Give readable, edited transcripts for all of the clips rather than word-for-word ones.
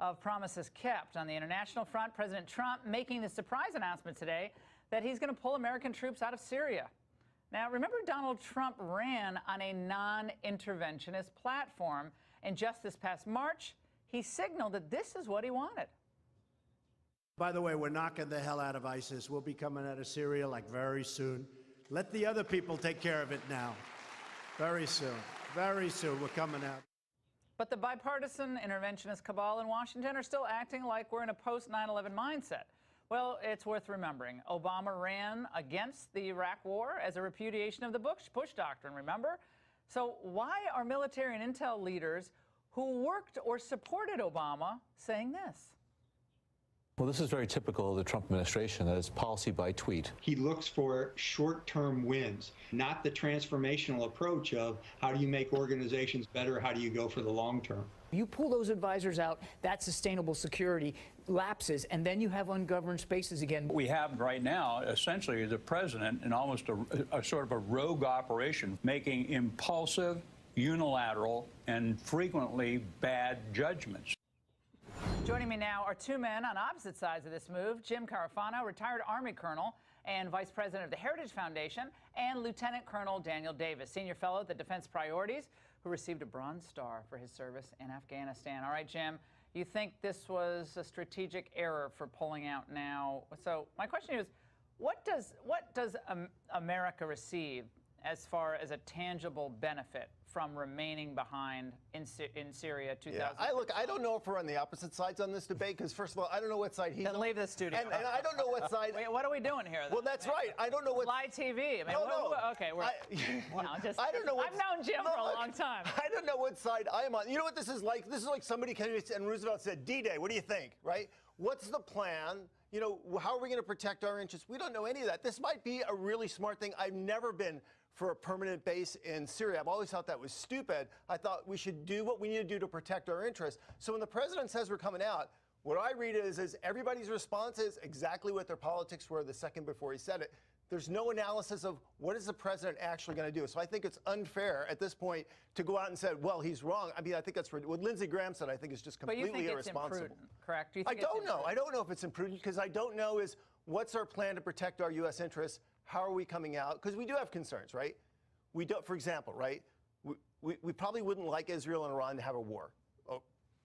of promises kept. On the international front, President Trump making the surprise announcement today that he's going to pull American troops out of Syria. Now, remember, Donald Trump ran on a non-interventionist platform, and just this past March, he signaled that this is what he wanted. By the way, we're knocking the hell out of ISIS. We'll be coming out of Syria like very soon. Let the other people take care of it now. Very soon. Very soon, we're coming out. But the bipartisan interventionist cabal in Washington are still acting like we're in a post-9/11 mindset. Well, it's worth remembering. Obama ran against the Iraq War as a repudiation of the Bush Doctrine, remember? So why are military and intel leaders who worked or supported Obama saying this? Well, this is very typical of the Trump administration. That is policy by tweet. He looks for short-term wins, not the transformational approach of how do you make organizations better, how do you go for the long term. You pull those advisors out, that sustainable security lapses, and then you have ungoverned spaces again. What we have right now, essentially, is a president in almost a sort of a rogue operation, making impulsive, unilateral, and frequently bad judgments. Joining me now are two men on opposite sides of this move. Jim Carafano, retired Army colonel and vice president of the Heritage Foundation, and Lieutenant Colonel Daniel Davis, senior fellow at the Defense Priorities, who received a Bronze Star for his service in Afghanistan. All right, Jim, you think this was a strategic error for pulling out now? So my question is, what does America receive as far as a tangible benefit from remaining behind in Syria 2000? Yeah, I don't know if we're on the opposite sides on this debate, because first of all, I don't know what side he's on. Then leave the studio. And I don't know what side. Wait, what are we doing here? Well, that's right. I don't know what. Live TV. I mean, no. Okay, I don't know. I've known Jim for a long time. I don't know what side I am on. You know what this is like? This is like somebody came and Roosevelt said, D-Day, what do you think, right? What's the plan? You know, how are we going to protect our interests? We don't know any of that. This might be a really smart thing. I've never been for a permanent base in Syria. I've always thought that was stupid. I thought we should do what we need to do to protect our interests. So when the president says we're coming out, what I read is everybody's response is exactly what their politics were the second before he said it. There's no analysis of what is the president actually going to do. So I think it's unfair at this point to go out and say, well, he's wrong. I mean, I think that's what Lindsey Graham said. I think is just completely irresponsible. But you think it's imprudent, correct? I don't know. I don't know if it's imprudent, because I don't know is what's our plan to protect our U.S. interests? How are we coming out? Because we do have concerns, right? We don't, for example, right? We probably wouldn't like Israel and Iran to have a war. Oh,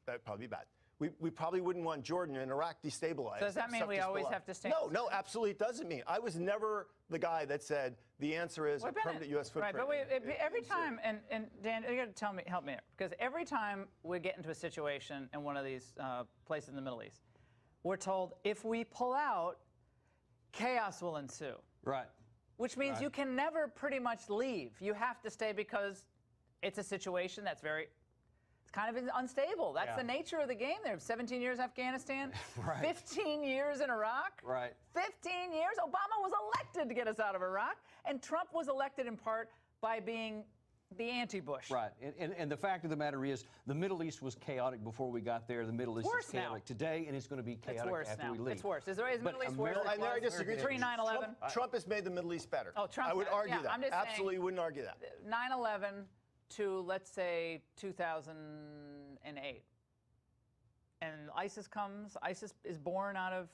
that'd probably be bad. We probably wouldn't want Jordan and Iraq destabilized. So does that mean we always have to stay? No, absolutely it doesn't mean. I was never the guy that said the answer is a permanent U.S. footprint. Right, but every time, and Dan, you got to help me out, because every time we get into a situation in one of these places in the Middle East, we're told if we pull out, chaos will ensue. Right. Which means you can never pretty much leave. You have to stay because it's a situation that's it's kind of unstable. That's the nature of the game there. 17 years Afghanistan, 15 years in Iraq. 15 years. Obama was elected to get us out of Iraq, and Trump was elected in part by being the anti-Bush. Right. And the fact of the matter is the Middle East was chaotic before we got there. The Middle East is chaotic today, and it's going to be chaotic after we leave. It's worse. Is the Middle East worse? I disagree. Pre 9/11? Trump has made the Middle East better. Oh, Trump. I would argue that. I'm just absolutely saying, wouldn't argue that. 9/11 to, let's say, 2008. And ISIS comes. ISIS is born out of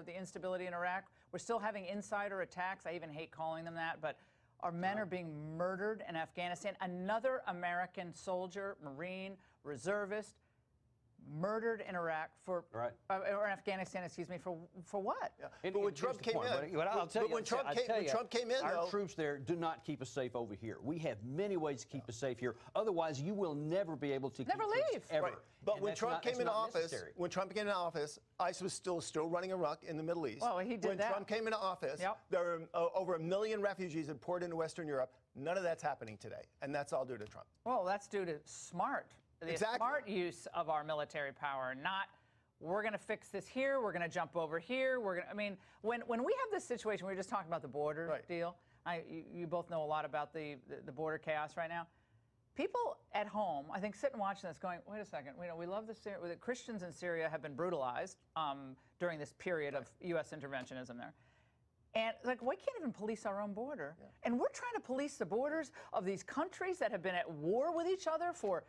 the instability in Iraq. We're still having insider attacks. I even hate calling them that, but our men are being murdered in Afghanistan. Another American soldier, Marine, reservist, murdered in Iraq for, or Afghanistan, excuse me, for what? But when Trump came in, when Trump came in, our troops there do not keep us safe over here. We have many ways to keep us safe here. Otherwise, you will never be able to leave ever. Right. But when Trump came into office, ISIS was still running amok in the Middle East. Well, he did when Trump came into office, there were over 1 million refugees that poured into Western Europe. None of that's happening today, and that's all due to Trump. Well, that's due to smart use of our military power, not we're going to fix this here, we're going to jump over here. I mean, when we have this situation, we were just talking about the border deal. You both know a lot about the border chaos right now. People at home, I think, sit and watch this going, wait a second, we love the Christians in Syria have been brutalized during this period of U.S. interventionism there. And like, we can't even police our own border. And we're trying to police the borders of these countries that have been at war with each other for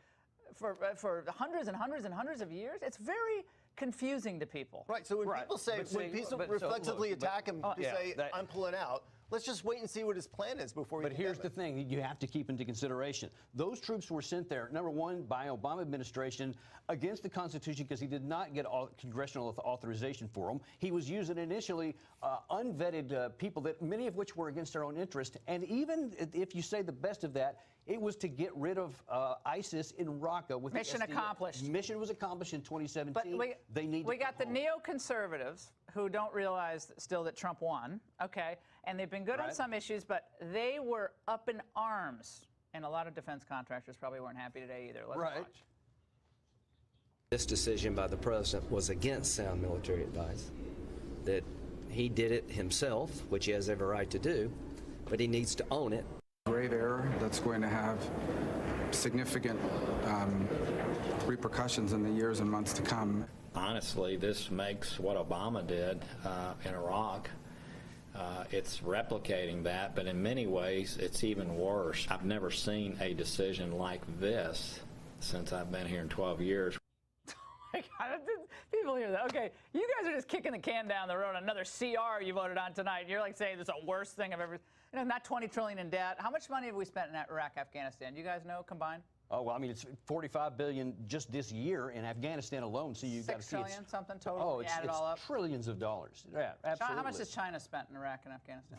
for hundreds and hundreds and hundreds of years. It's very confusing to people. Right. So when people say, when people reflexively attack him, to say, I'm pulling out, let's just wait and see what his plan is before we. But here's the thing you have to keep into consideration. Those troops were sent there, number one, by Obama administration against the Constitution because he did not get congressional authorization for them. He was using initially unvetted people, that many of which were against their own interest. And even if you say the best of that, it was to get rid of ISIS in Raqqa. With mission accomplished. Mission was accomplished in 2017. But we got the neoconservatives who don't realize still that Trump won. Okay, and they've been good on some issues, but they were up in arms, and a lot of defense contractors probably weren't happy today either. Let's watch. This decision by the president was against sound military advice. That he did it himself, which he has every right to do, but he needs to own it. Grave error that's going to have significant repercussions in the years and months to come. Honestly, this makes what Obama did in Iraq. It's replicating that, but in many ways, it's even worse. I've never seen a decision like this since I've been here in 12 years. Oh my God, people hear that. Okay, you guys are just kicking the can down the road. Another CR you voted on tonight. You're like saying this is the worst thing I've ever. You know, not $20 trillion in debt. How much money have we spent in Iraq, Afghanistan? You guys know combined? Oh, well, I mean, it's $45 billion just this year in Afghanistan alone. So you've got to see $6 trillion something total. Oh, it's trillions of dollars. Yeah, absolutely. How much has China spent in Iraq and Afghanistan?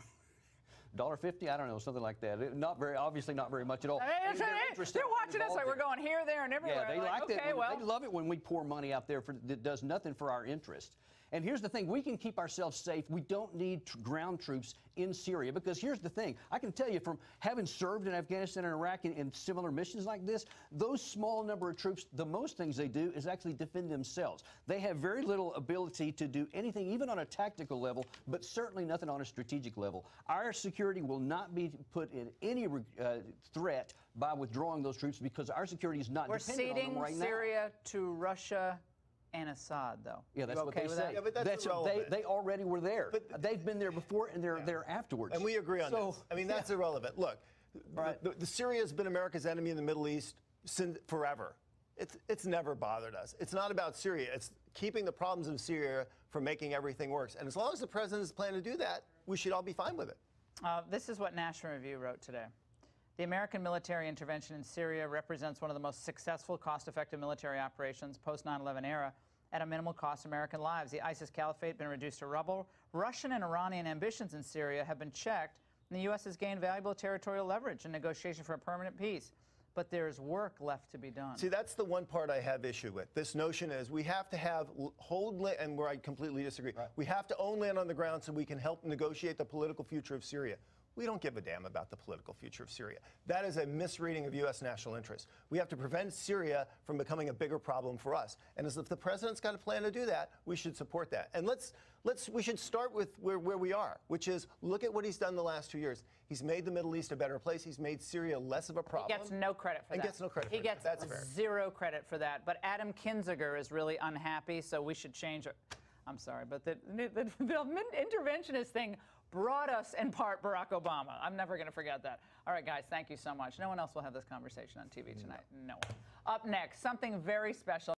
$1.50? I don't know, something like that. Not very, obviously not very much at all. I mean, they're watching us like we're going here, there, and everywhere. Yeah, they like it. Well. They love it when we pour money out there that does nothing for our interest. And here's the thing, we can keep ourselves safe. We don't need ground troops in Syria, because here's the thing. I can tell you from having served in Afghanistan and Iraq in similar missions like this, those small number of troops, the most things they do is actually defend themselves. They have very little ability to do anything, even on a tactical level, but certainly nothing on a strategic level. Our security will not be put in any threat by withdrawing those troops, because our security is not dependent on them right now. We're ceding Syria to Russia and Assad, though. Yeah, that's what they say. Yeah, but that's irrelevant. They already were there. They've been there before, and they're there afterwards. And we agree on this. I mean, that's irrelevant. Look, the Syria has been America's enemy in the Middle East since forever. It's never bothered us. It's not about Syria. It's keeping the problems in Syria from making everything worse. And as long as the president is planning to do that, we should all be fine with it. This is what National Review wrote today. The American military intervention in Syria represents one of the most successful, cost-effective military operations post-9/11 era. At a minimal cost, American lives. The ISIS caliphate has been reduced to rubble. Russian and Iranian ambitions in Syria have been checked, and the U.S. has gained valuable territorial leverage in negotiation for a permanent peace. But there's work left to be done. See, that's the one part I have issue with. This notion is we have to hold land, and where I completely disagree. We have to own land on the ground so we can help negotiate the political future of Syria. We don't give a damn about the political future of Syria. That is a misreading of U.S. national interest. We have to prevent Syria from becoming a bigger problem for us. And as if the president's got a plan to do that, we should support that. And we should start with where we are, which is look at what he's done the last 2 years. He's made the Middle East a better place. He's made Syria less of a problem. He gets no credit for that. And gets no credit for that. That's fair. He gets zero credit for that. But Adam Kinzinger is really unhappy, so we should change it. I'm sorry, but the interventionist thing brought us, in part, Barack Obama. I'm never going to forget that. All right, guys, thank you so much. No one else will have this conversation on TV tonight. No one. Up next, something very special.